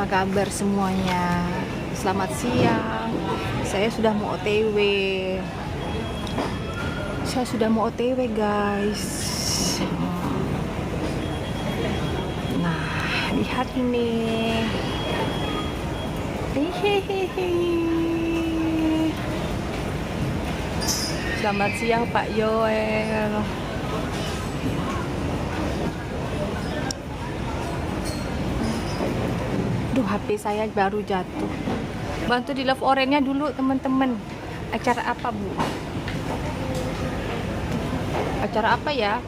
Apa kabar semuanya? Selamat siang. Saya sudah mau OTW. Guys. Nah, lihat ini. Hehehe. Selamat siang Pak Yoel. Duh, HP saya baru jatuh. Bantu di love orange-nya dulu teman-teman. Acara apa Bu? Acara apa ya?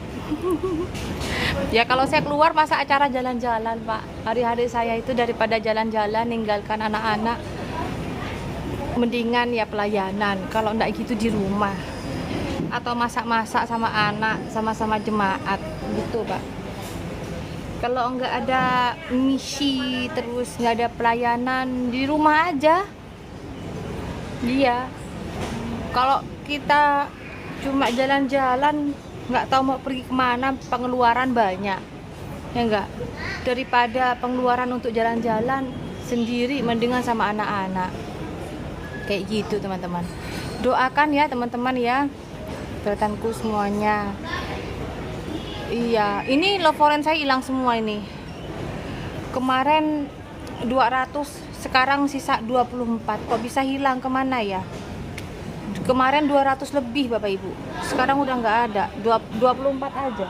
Ya kalau saya keluar masa acara jalan-jalan Pak. Hari-hari saya itu daripada jalan-jalan ninggalkan anak-anak, mendingan ya pelayanan. Kalau enggak gitu di rumah. Atau masak-masak sama anak, sama-sama jemaat gitu Pak. Kalau nggak ada misi, terus nggak ada pelayanan, di rumah aja. Iya. Kalau kita cuma jalan-jalan, nggak tahu mau pergi kemana, pengeluaran banyak. Ya nggak? Daripada pengeluaran untuk jalan-jalan sendiri, mendingan sama anak-anak. Kayak gitu teman-teman. Doakan ya teman-teman ya, rekanku semuanya. Iya, ini love orange saya hilang semua ini. Kemarin 200, sekarang sisa 24. Kok bisa hilang kemana ya? Kemarin 200 lebih Bapak Ibu. Sekarang udah nggak ada, 24 aja.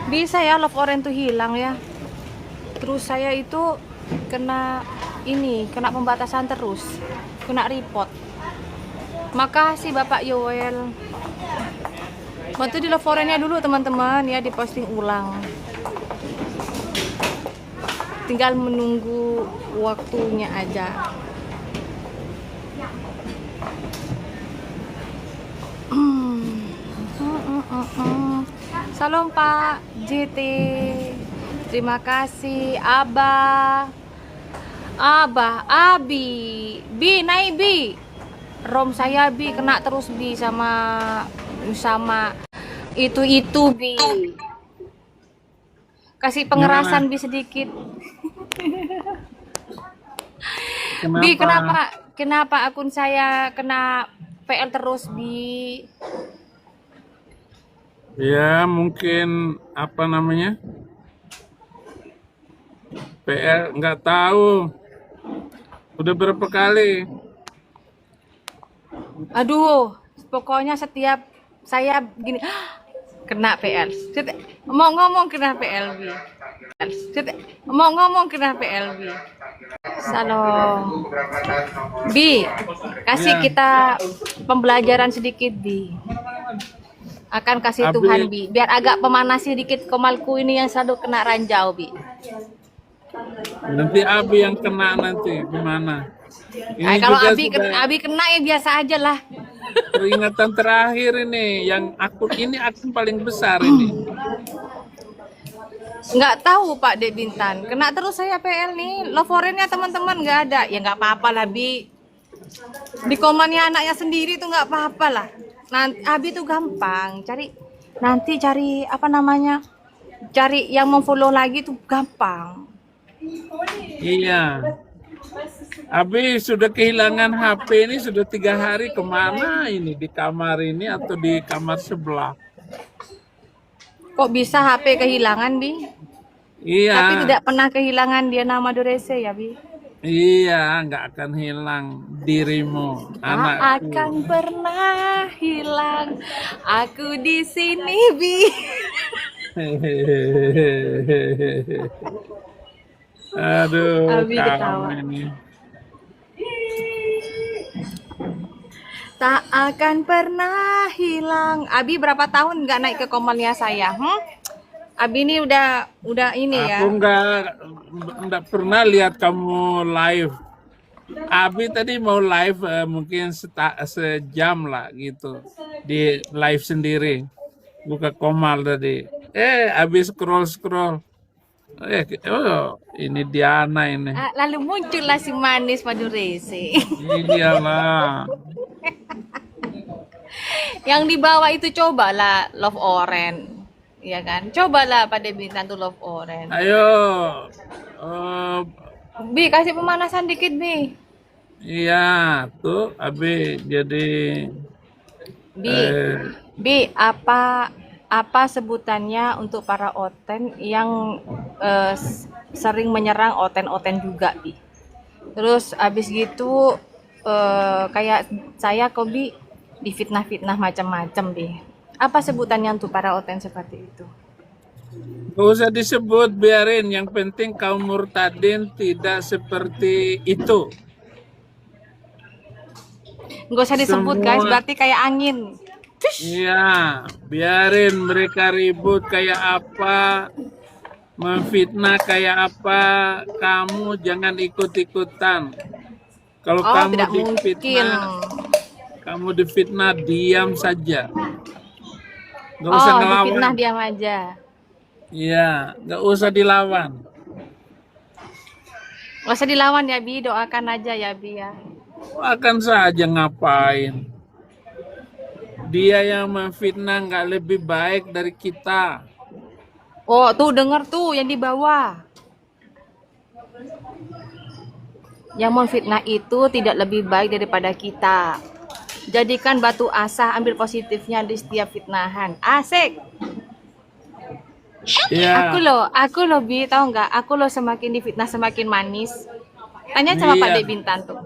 Bisa ya love orange tuh hilang ya. Terus saya itu kena pembatasan terus. Kena report. Makasih Bapak Yoel. Bantu di love orange-nya dulu teman-teman ya, diposting ulang. Tinggal menunggu waktunya aja. Salam Pak JT. Terima kasih Abah. Abi. Bi, naik Bi. Rom saya Bi kena terus Bi sama itu Bi. Kasih pengerasan Bi sedikit. Bi, kenapa akun saya kena PL terus Bi? Ya, mungkin apa namanya? PL nggak tahu. Udah berapa kali? Aduh, pokoknya setiap saya gini kena PL. Mau ngomong kena PLB. Mau ngomong kena PLB. Salam. Bi, kasih Ya. kita pembelajaran sedikit Bi. Akan kasih Abi. Tuhan Bi, biar agak pemanas sedikit komalku ini yang selalu kena ranjau Bi. Nanti Abi yang kena nanti gimana? Ini Kalau juga Abi sudah Abi kena ya biasa aja lah. peringatan terakhir ini, yang akun paling besar ini. Nggak tahu Pak Dek Bintan, kena terus saya PL nih. Love orange-nya teman-teman nggak ada, ya nggak apa-apa lah Bi. Di komannya anaknya sendiri tuh nggak apa-apa lah. Nanti Abi tuh gampang cari apa namanya, cari yang memfollow lagi tuh gampang. Iya. Abi sudah kehilangan HP ini sudah 3 hari, kemana ini? Di kamar ini atau di kamar sebelah? Kok bisa HP kehilangan Bi? Iya. Tapi tidak pernah kehilangan dia nama Dorese ya Bi? Iya, nggak akan hilang dirimu, Tak anakku. akan pernah hilang. Aku di sini Bi. Aduh, Abi kamu ketawa. ini. Tak akan pernah hilang. Abi berapa tahun nggak naik ke komalnya saya? Abi ini udah ini ya. Aku nggak pernah lihat kamu live. Abi tadi mau live mungkin sejam lah gitu di live sendiri, buka komal tadi. Abi scroll. Ini Diana ini. Lalu muncullah si manis Madurese. Iyalah. Yang di bawah itu cobalah love orange. Ya kan? Cobalah pada bintang tuh love orange. Ayo, Oh, Bi, kasih pemanasan dikit, Bi. iya, tuh, Abi jadi Bi, eh, Bi, apa sebutannya untuk para oten yang sering menyerang oten-oten juga, Bi? Terus abis gitu kayak saya kok, Bi, difitnah-fitnah macam-macam, Bi. Apa sebutannya untuk para oten seperti itu? gak usah disebut, biarin. Yang penting kaum murtadin tidak seperti itu. Nggak usah disebut, guys, Semua, berarti kayak angin. iya, biarin mereka ribut kayak apa, memfitnah kayak apa, kamu jangan ikut-ikutan. Kalau Oh, kamu tidak mungkin. difitnah, diam saja. Gak usah Oh, ngelawan. difitnah diam aja. Iya, gak usah dilawan. Nggak usah dilawan ya, Bi. Doakan aja ya, Bi ya. Akan saja ngapain. Dia yang memfitnah nggak lebih baik dari kita. Oh, tuh denger tuh yang di bawah. Yang memfitnah itu tidak lebih baik daripada kita. Jadikan batu asah, ambil positifnya di setiap fitnahan. Asik. Iya, Aku loh Bi, tahu nggak? Aku loh semakin difitnah semakin manis. Tanya sama Pak iya. Dek Bintan tuh.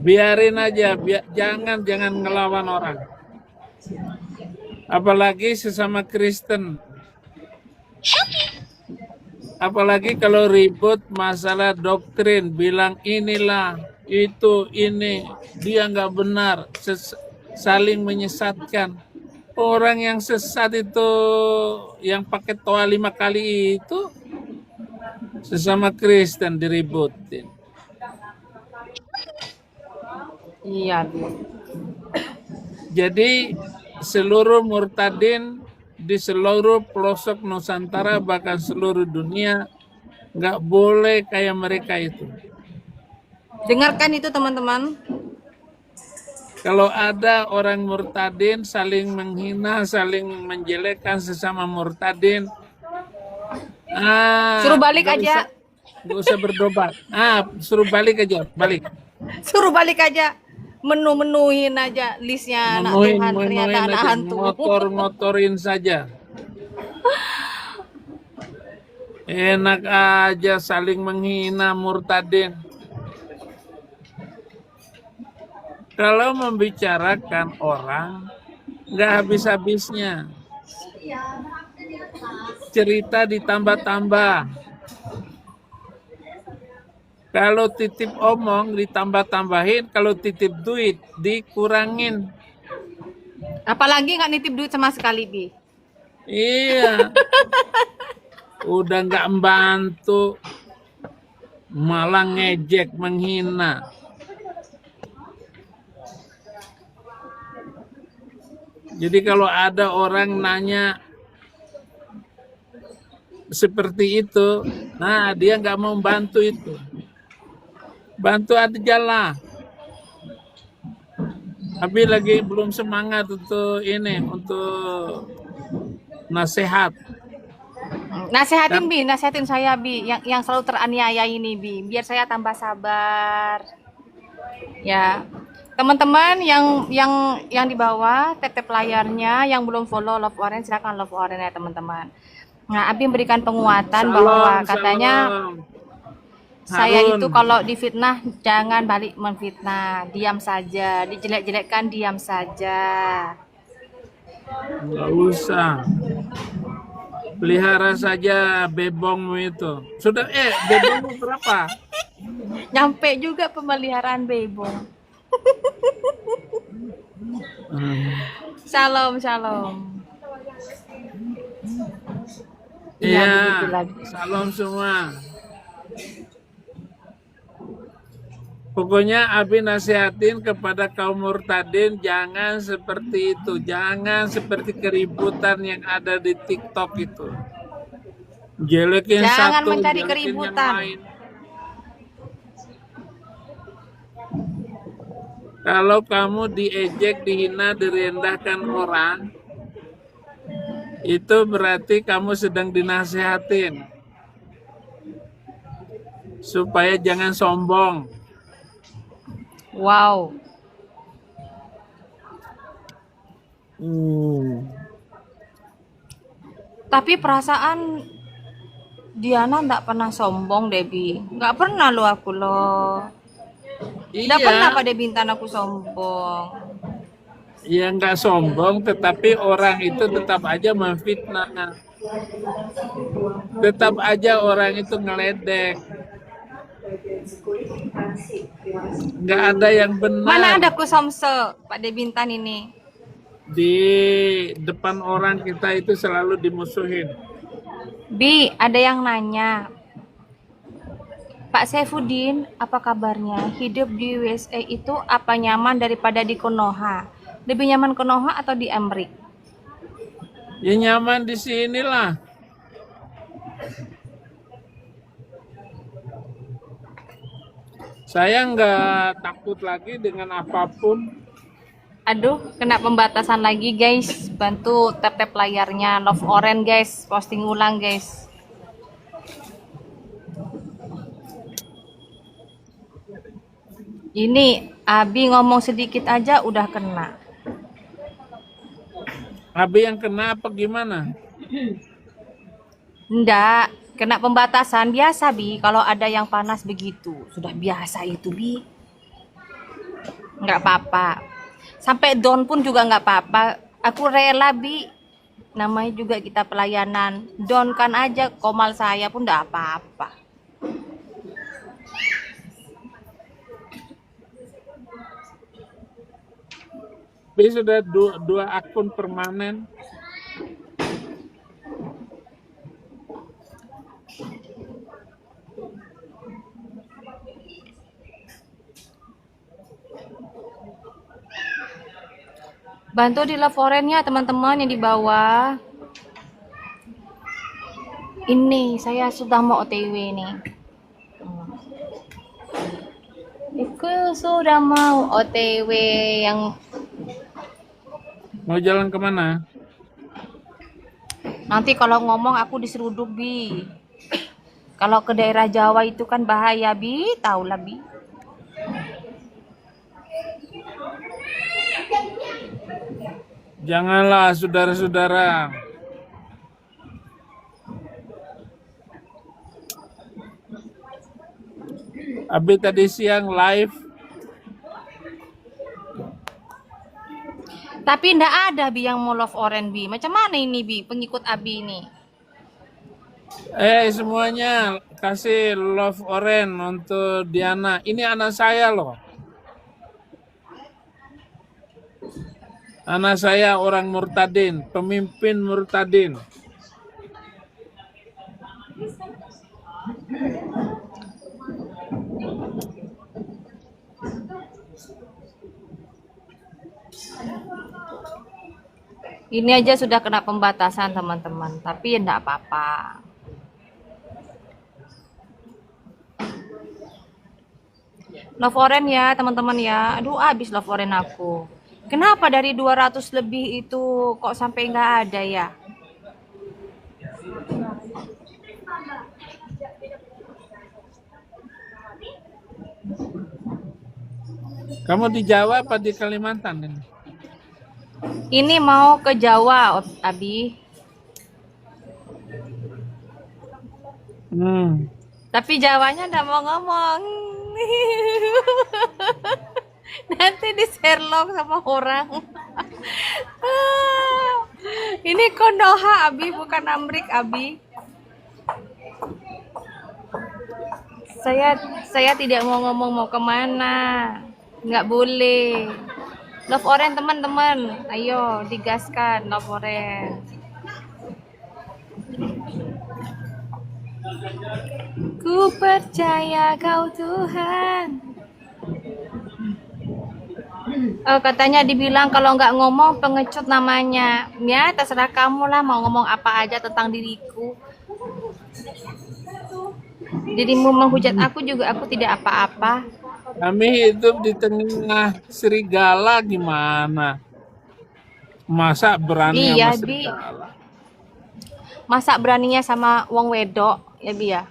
Biarin aja, jangan ngelawan orang. Apalagi sesama Kristen. Apalagi kalau ribut masalah doktrin, bilang inilah, itu, ini, dia nggak benar, saling menyesatkan. Orang yang sesat itu, yang pakai toa 5 kali itu, sesama Kristen diributin. Iya, Bi. Jadi seluruh murtadin di seluruh pelosok Nusantara bahkan seluruh dunia nggak boleh kayak mereka itu. Dengarkan itu teman-teman. Kalau ada orang murtadin saling menghina, saling menjelekkan sesama murtadin, Suruh balik aja. nggak usah berdebat. Suruh balik aja, balik. Suruh balik aja. Menu-menuhin aja listnya anak Tuhan, ternyata Menuin anak aja, hantu. ngotorin saja. Enak aja saling menghina murtadin. Kalau membicarakan orang, nggak habis-habisnya. Cerita ditambah-tambah. Kalau titip omong ditambah-tambahin, kalau titip duit dikurangin. Apalagi nggak nitip duit sama sekali, Bi. Iya, udah nggak membantu, malah ngejek, menghina. Jadi kalau ada orang nanya seperti itu, nah dia nggak mau bantu itu. Bantu aja lah. Tapi lagi belum semangat untuk ini, untuk nasihat. Nasehatin Bi, nasehatin saya Bi, yang selalu teraniaya ini Bi, biar saya tambah sabar. Ya, teman-teman yang di bawah tap layarnya, yang belum follow Love Orange silakan love orange ya teman-teman. Nah, Abi memberikan penguatan bahwa katanya saya Harun, itu kalau difitnah jangan balik memfitnah, diam saja, dijelek-jelekkan diam saja. nggak usah. Pelihara saja bebongmu itu. Sudah, bebongmu berapa? Nyampe juga pemeliharaan bebong. Shalom, shalom. Iya, begitu Iya, lagi. salam semua. Pokoknya Abi nasihatin kepada kaum murtadin jangan seperti itu, jangan seperti keributan yang ada di TikTok itu. Jelekin Jangan satu, mencari jelekin keributan. yang lain. Kalau kamu diejek, dihina, direndahkan orang, itu berarti kamu sedang dinasihatin. supaya jangan sombong. Wow. Hmm. Tapi perasaan Diana nggak pernah sombong, Debbie. Nggak pernah lo aku lo. Nggak pernah Iya, pada Bintan aku sombong. ya nggak sombong, tetapi orang itu tetap aja memfitnah. Tetap aja orang itu ngeledek. Nggak ada yang Mana benar. ada aku somse, Pak De Bintan ini. Di depan orang kita itu selalu dimusuhin. Bi, ada yang nanya. Pak Saifuddin, apa kabarnya? Hidup di USA itu apa nyaman daripada di Konoha? Lebih nyaman Konoha atau di Emrik? Ya nyaman di sinilah. Saya nggak takut lagi dengan apapun. Aduh, kena pembatasan lagi guys. Bantu tap-tap layarnya. Love Orange guys. Posting ulang guys. Ini Abi ngomong sedikit aja udah kena. Abi yang kena apa gimana? Enggak, kena pembatasan biasa Bi. Kalau ada yang panas begitu, sudah biasa itu Bi. Enggak apa-apa. Sampai down pun juga enggak apa-apa. Aku rela Bi. Namanya juga kita pelayanan. Down kan aja komal saya pun enggak apa-apa. Abi sudah dua akun permanen. Bantu di love orange-nya teman-teman yang di bawah. Ini saya sudah mau OTW nih. Aku sudah mau OTW yang Mau jalan kemana? nanti kalau ngomong aku diseruduk Bi. Kalau ke daerah Jawa itu kan bahaya Bi, tahu lah Bi. Janganlah saudara-saudara. Abi tadi siang live. Tapi ndak ada Bi yang mau love orange Bi. Macam mana ini Bi, pengikut Abi ini? Semuanya kasih love orange untuk Diana. Ini anak saya loh. Anak saya orang murtadin, pemimpin murtadin. Ini aja sudah kena pembatasan teman-teman, tapi ya enggak apa-apa. Love orange ya teman-teman ya. Aduh habis love orange aku. Kenapa dari 200 lebih itu kok sampai nggak ada ya? Kamu di Jawa apa di Kalimantan ini? Ini mau ke Jawa, Abi. Tapi Jawanya nggak mau ngomong. Nanti di Sherlock sama orang. Ini Konoha, Abi, bukan Amrik, Abi. Saya tidak mau ngomong mau kemana. Nggak boleh. Love orange teman-teman, ayo digaskan love orange. Ku percaya kau Tuhan. Katanya dibilang kalau nggak ngomong pengecut namanya. Ya terserah kamu lah mau ngomong apa aja tentang diriku. Dirimu menghujat aku juga aku tidak apa-apa. Kami hidup di tengah serigala gimana? Masa berani Iya, sama Bi. serigala? Masa beraninya sama wong wedok, ya Bi ya?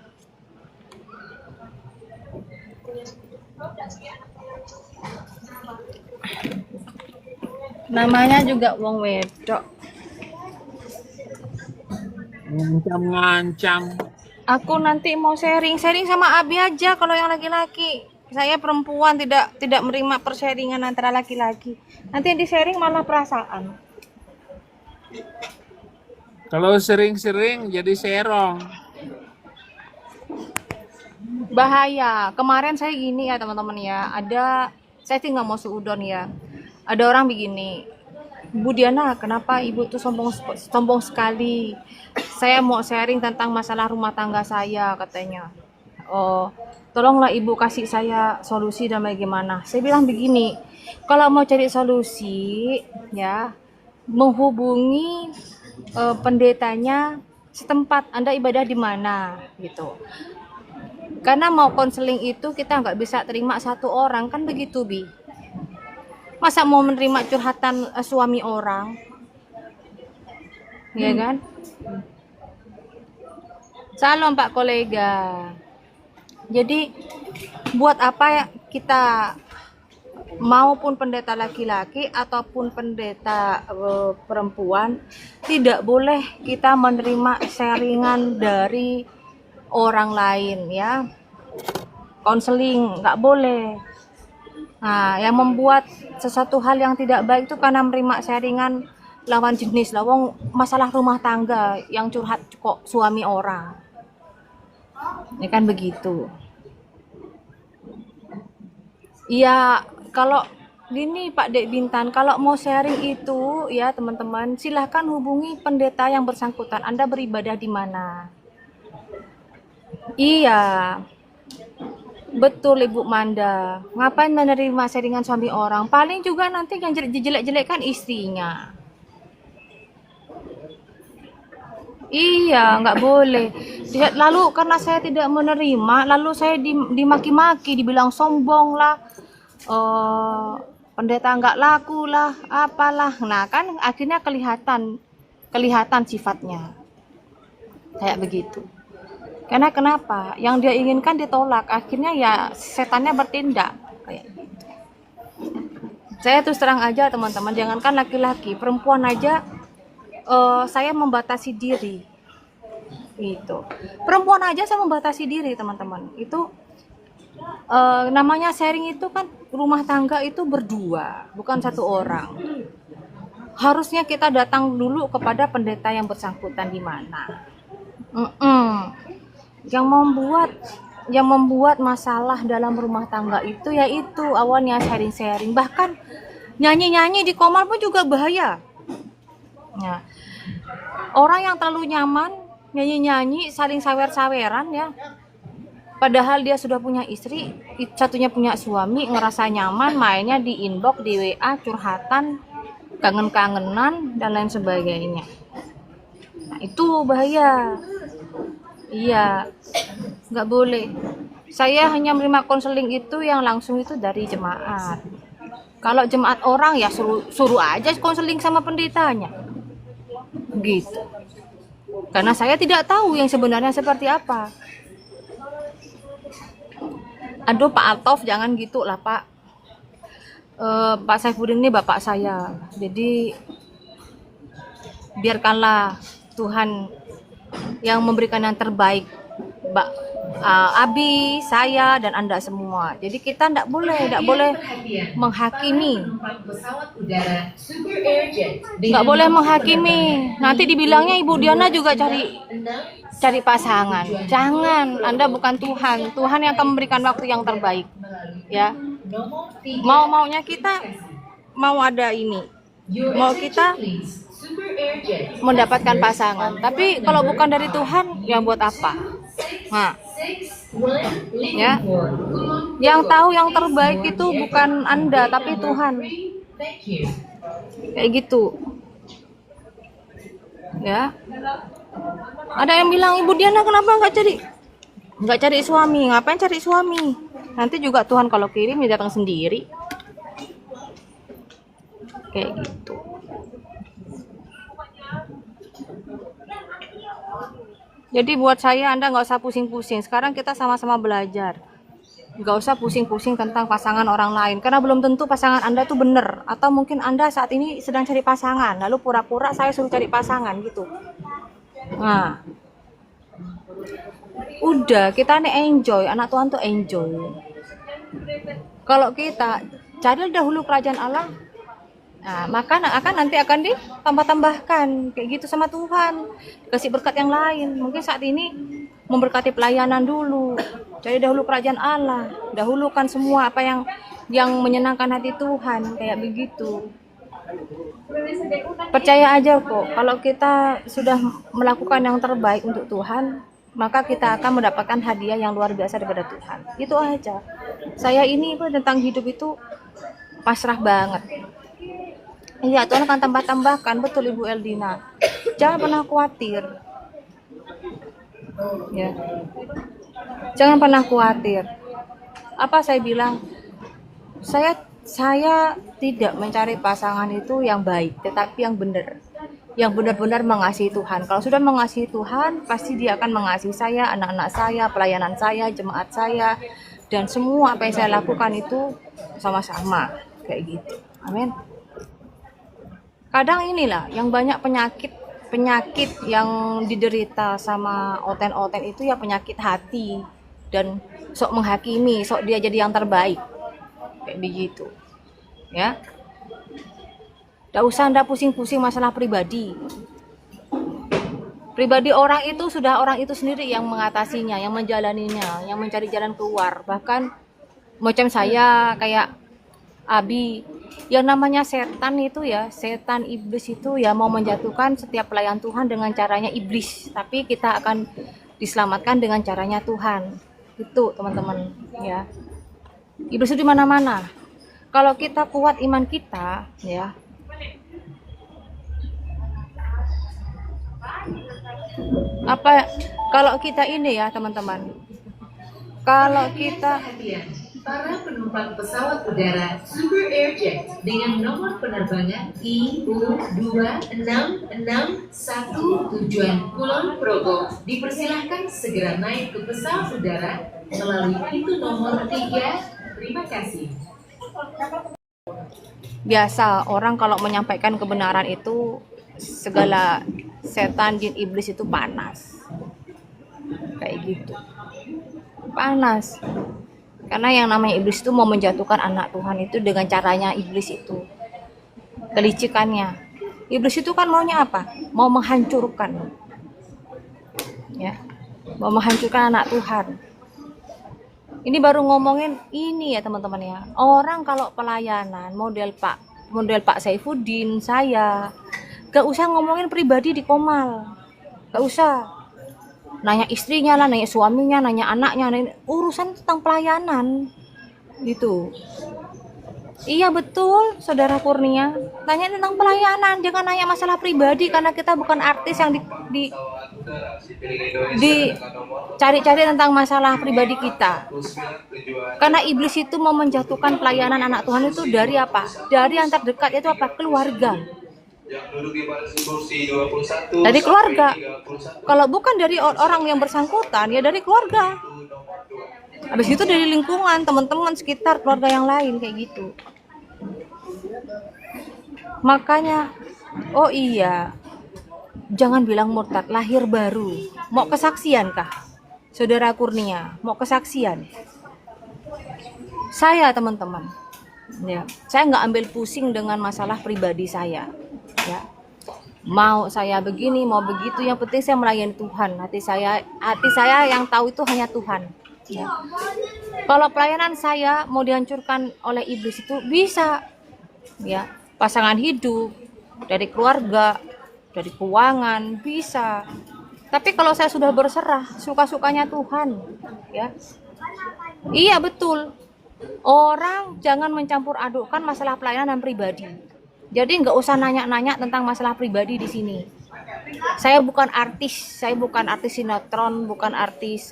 Namanya juga wong wedok. Ngancam-ngancam. Aku nanti mau sharing sama Abi aja kalau yang laki-laki. Saya perempuan tidak menerima persharingan antara laki-laki. Nanti yang di-sharing malah perasaan. Kalau sering-sering jadi serong. Bahaya. Kemarin saya gini ya teman-teman ya. Saya tinggal mau seudon ya. Ada orang begini. Bu Diana, kenapa ibu tuh sombong sekali? Saya mau sharing tentang masalah rumah tangga saya katanya. Oh, tolonglah ibu kasih saya solusi dan bagaimana. Saya bilang begini, kalau mau cari solusi ya menghubungi pendetanya setempat. Anda ibadah di mana gitu. Karena mau konseling itu kita nggak bisa terima satu orang kan begitu Bi. Masa mau menerima curhatan suami orang, ya kan? Salam Pak kolega. Jadi buat apa ya kita maupun pendeta laki-laki ataupun pendeta perempuan tidak boleh kita menerima sharingan dari orang lain ya. Konseling nggak boleh. Nah, yang membuat sesuatu hal yang tidak baik itu karena menerima sharingan lawan jenis lah. Wong masalah rumah tangga yang curhat kok suami orang. Ya kan begitu. Iya, kalau gini Pak Dek Bintan, kalau mau sharing itu ya teman-teman, silahkan hubungi pendeta yang bersangkutan. Anda beribadah di mana? Iya. Betul Ibu Manda. Ngapain menerima sharingan suami orang? Paling juga nanti yang jelek-jelek kan istrinya. Iya, nggak boleh. Lalu karena saya tidak menerima, lalu saya dimaki-maki, dibilang sombong lah, pendeta nggak laku lah, apalah. Nah kan akhirnya kelihatan sifatnya kayak begitu. Karena kenapa? Yang dia inginkan ditolak, akhirnya ya setannya bertindak kayak gitu. Saya terus terang aja teman-teman, jangankan laki-laki, perempuan aja saya membatasi diri. Itu. Perempuan aja saya membatasi diri, teman-teman. Itu namanya sharing itu kan rumah tangga itu berdua, bukan satu orang. Harusnya kita datang dulu kepada pendeta yang bersangkutan di mana. Yang membuat masalah dalam rumah tangga itu yaitu awalnya sharing-sharing, bahkan nyanyi-nyanyi di kamar pun juga bahaya. Nah, orang yang terlalu nyaman nyanyi-nyanyi saling sawer-saweran ya, padahal dia sudah punya istri, satunya punya suami, ngerasa nyaman mainnya di inbox, di WA, curhatan, kangen-kangenan dan lain sebagainya. Nah, itu bahaya. Iya, nggak boleh. Saya hanya menerima konseling itu yang langsung itu dari jemaat. Kalau jemaat orang ya suruh aja konseling sama pendetanya, gitu. Karena saya tidak tahu yang sebenarnya seperti apa. Aduh Pak Altof, jangan gitu lah Pak. Pak Saifuddin ini bapak saya, jadi biarkanlah Tuhan yang memberikan yang terbaik, Abi, saya dan Anda semua. Jadi kita tidak boleh menghakimi. Nggak boleh menghakimi. Nanti dibilangnya Ibu Diana juga cari pasangan. Jangan, Anda bukan Tuhan. Tuhan yang akan memberikan waktu yang terbaik. Ya. Maunya kita mau ada ini. Mau kita mendapatkan pasangan, tapi kalau bukan dari Tuhan ya buat apa? Nah, ya, yang tahu yang terbaik itu bukan Anda tapi Tuhan, kayak gitu ya. Ada yang bilang, Ibu Diana kenapa nggak cari suami? Ngapain cari suami? Nanti juga Tuhan kalau kirim dia datang sendiri, kayak gitu. Jadi buat saya Anda nggak usah pusing-pusing. Sekarang kita sama-sama belajar. nggak usah pusing-pusing tentang pasangan orang lain, karena belum tentu pasangan Anda tuh bener, atau mungkin Anda saat ini sedang cari pasangan, lalu pura-pura saya suruh cari pasangan gitu. Nah, udah kita nih enjoy, anak Tuhan tuh enjoy. Kalau kita cari dahulu kerajaan Allah, nah, maka nanti akan ditambah-tambahkan kayak gitu sama Tuhan, kasih berkat yang lain. Mungkin saat ini memberkati pelayanan dulu, cari dahulu kerajaan Allah, dahulukan semua apa yang menyenangkan hati Tuhan, kayak begitu. Percaya aja kok, kalau kita sudah melakukan yang terbaik untuk Tuhan, maka kita akan mendapatkan hadiah yang luar biasa daripada Tuhan. Itu aja. Saya ini tentang hidup itu pasrah banget. Iya, Tuhan akan tambah-tambahkan, betul Ibu Eldina. Jangan pernah khawatir. Ya. Jangan pernah khawatir. Apa saya bilang? Saya tidak mencari pasangan itu yang baik, tetapi yang benar. Yang benar-benar mengasihi Tuhan. Kalau sudah mengasihi Tuhan, pasti Dia akan mengasihi saya, anak-anak saya, pelayanan saya, jemaat saya, dan semua apa yang saya lakukan itu sama-sama kayak gitu. Amin. Kadang inilah yang banyak penyakit yang diderita sama oten-oten itu ya penyakit hati dan sok menghakimi, sok dia jadi yang terbaik kayak begitu ya. Nggak usah Anda pusing-pusing masalah pribadi orang itu sudah orang itu sendiri yang mengatasinya, yang menjalaninya, yang mencari jalan keluar. Bahkan macam saya kayak Abi, yang namanya setan itu ya, setan iblis itu ya mau menjatuhkan setiap pelayan Tuhan dengan caranya iblis, tapi kita akan diselamatkan dengan caranya Tuhan. Itu teman-teman ya. Iblis itu di mana-mana. Kalau kita kuat iman kita ya, kalau kita ini ya teman-teman, kalau kita para penumpang pesawat udara Super Airjet dengan nomor penerbangan IU26661 tujuan Kulon Progo dipersilahkan segera naik ke pesawat udara melalui pintu nomor 3. Terima kasih. Biasa orang kalau menyampaikan kebenaran itu segala setan jin iblis itu panas kayak gitu, panas. Karena yang namanya iblis itu mau menjatuhkan anak Tuhan itu dengan caranya iblis itu. Kelicikannya. Iblis itu kan maunya apa? Mau menghancurkan. Ya. Mau menghancurkan anak Tuhan. Ini baru ngomongin ini ya teman-teman ya. Orang kalau pelayanan model Pak Saifuddin, saya gak usah ngomongin pribadi di Komal. Gak usah. Nanya istrinya lah, nanya suaminya, nanya anaknya, urusan tentang pelayanan gitu. Iya betul Saudara Kurnia, tanya tentang pelayanan, jangan nanya masalah pribadi, karena kita bukan artis yang cari-cari tentang masalah pribadi kita. Karena iblis itu mau menjatuhkan pelayanan anak Tuhan itu dari apa? Dari yang terdekat, itu apa? Keluarga. Dari keluarga. Kalau bukan dari orang yang bersangkutan, ya dari keluarga. Habis itu dari lingkungan, teman-teman sekitar, keluarga yang lain kayak gitu. Makanya, oh iya, jangan bilang murtad, lahir baru. Mau kesaksian kah? Saudara Kurnia, mau kesaksian? Saya teman-teman, ya, saya nggak ambil pusing dengan masalah pribadi saya. Ya, mau saya begini mau begitu, yang penting saya melayani Tuhan. Hati saya yang tahu itu hanya Tuhan ya. Kalau pelayanan saya mau dihancurkan oleh iblis itu bisa ya, pasangan hidup, dari keluarga, dari keuangan bisa. Tapi kalau saya sudah berserah, suka-sukanya Tuhan ya. Iya betul, orang jangan mencampur adukkan masalah pelayanan dan pribadi. Jadi nggak usah nanya-nanya tentang masalah pribadi di sini. Saya bukan artis sinetron, bukan artis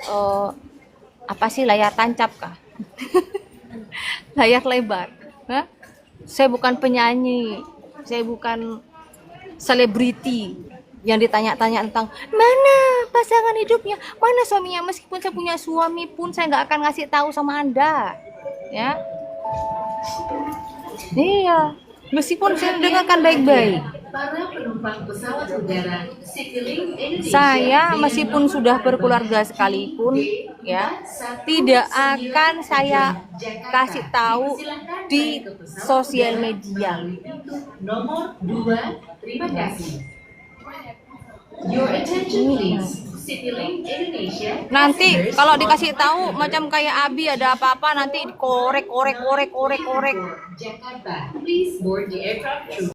apa sih, layar tancap kah? Layar lebar. Hah? Saya bukan penyanyi, saya bukan selebriti yang ditanya-tanya tentang mana pasangan hidupnya, mana suaminya. Meskipun saya punya suami pun saya nggak akan ngasih tahu sama Anda, ya. Iya, meskipun saya dengarkan baik-baik. Para penumpang pesawat udara Citylink Indonesia Saya dengan meskipun nomor sudah berkeluarga sekalipun, ya, tidak akan saya kasih tahu di sosial media. Nomor 2, terima kasih. Your attention please. Citylink Indonesia. Nanti kalau dikasih tahu macam kayak Abi ada apa-apa nanti korek. Jakarta. Please board the aircraft